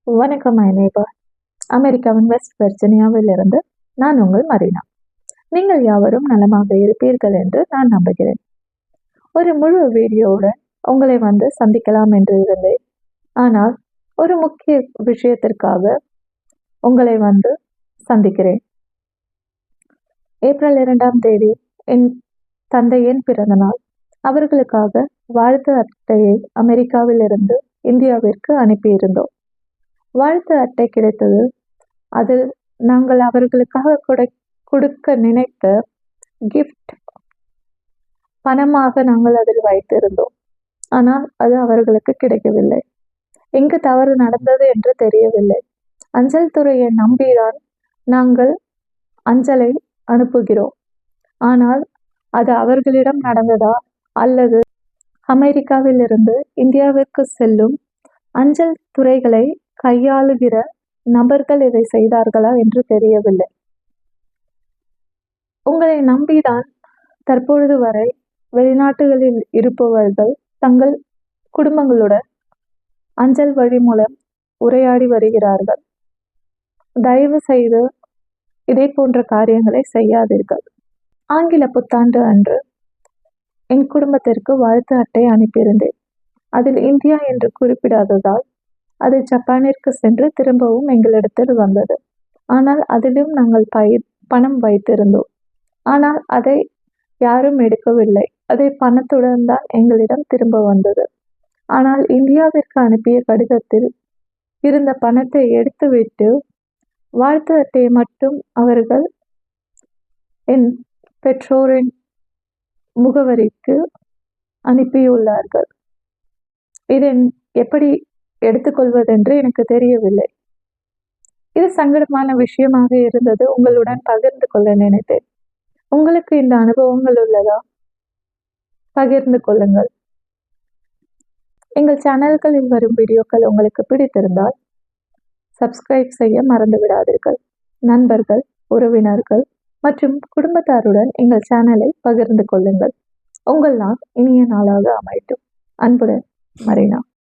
வணக்கம் my neighbour. அமெரிக்காவின் west வெர்ஜினியாவில் இருந்து நான் உங்கள் மரீனா. நீங்கள் யாவரும் நலமாக இருப்பீர்கள் என்று நான் நம்புகிறேன். ஒரு முழு வீடியோவுடன் உங்களை சந்திக்கலாம் என்று இருந்தேன். ஆனால் ஒரு முக்கிய விஷயத்திற்காக உங்களை சந்திக்கிறேன். ஏப்ரல் 2ஆம் தேதி என் தந்தையின் பிறந்த நாள். அவர்களுக்காக வாழ்த்து அட்டையை அமெரிக்காவில் இருந்து இந்தியாவிற்கு அனுப்பியிருந்தோம். வாழ்த்து அட்டை கிடைத்தது. அதில் நாங்கள் அவர்களுக்காக கொடுக்க நினைத்த கிஃப்ட் பணமாக நாங்கள் அதில் வைத்திருந்தோம். ஆனால் அது அவர்களுக்கு கிடைக்கவில்லை. எங்கு தவறு நடந்தது என்று தெரியவில்லை. அஞ்சல் துறையை நம்பிதான் நாங்கள் அஞ்சலை அனுப்புகிறோம். ஆனால் அது அவர்களிடம் நடந்ததா அல்லது அமெரிக்காவில் இருந்து இந்தியாவிற்கு செல்லும் அஞ்சல் துறைகளை கையாளுகிற நபர்கள் இதை செய்தார்களா என்று தெரியவில்லை. உங்களை நம்பிதான் தற்பொழுது வரை வெளிநாட்டுகளில் இருப்பவர்கள் தங்கள் குடும்பங்களுடன் அஞ்சல் வழி மூலம் உரையாடி வருகிறார்கள். தயவு செய்து இதே போன்ற காரியங்களை செய்யாதீர்கள். ஆங்கில புத்தாண்டு அன்று என் குடும்பத்திற்கு வாழ்த்து அட்டை அனுப்பியிருந்தேன். அதில் இந்தியா என்று குறிப்பிடாததால் அது ஜப்பானிற்கு சென்று திரும்பவும் எங்களிடத்தில் வந்தது. ஆனால் அதிலும் நாங்கள் பணம் வைத்திருந்தோம். ஆனால் அதை யாரும் எடுக்கவில்லை. அதை பணத்துடன் தான் எங்களிடம் திரும்ப வந்தது. ஆனால் இந்தியாவிற்கு அனுப்பிய கடிதத்தில் இருந்த பணத்தை எடுத்துவிட்டு வாழ்த்து அட்டையை மட்டும் அவர்கள் என் பெற்றோரின் முகவரிக்கு அனுப்பியுள்ளார்கள். இதை எப்படி எடுத்துக்கொள்வதென்று எனக்கு தெரியவில்லை. இது சங்கடமான விஷயமாக இருந்தது. உங்களுடன் பகிர்ந்து கொள்ள நினைத்தேன். உங்களுக்கு இந்த அனுபவங்கள் உள்ளதா? பகிர்ந்து கொள்ளுங்கள். எங்கள் சேனல்களில் வரும் வீடியோக்கள் உங்களுக்கு பிடித்திருந்தால் சப்ஸ்கிரைப் செய்ய மறந்து விடாதீர்கள். நண்பர்கள், உறவினர்கள் மற்றும் குடும்பத்தாருடன் எங்கள் சேனலை பகிர்ந்து கொள்ளுங்கள். உங்கள் நாள் இனிய நாளாக அமையட்டும். அன்புடன், மரீனா.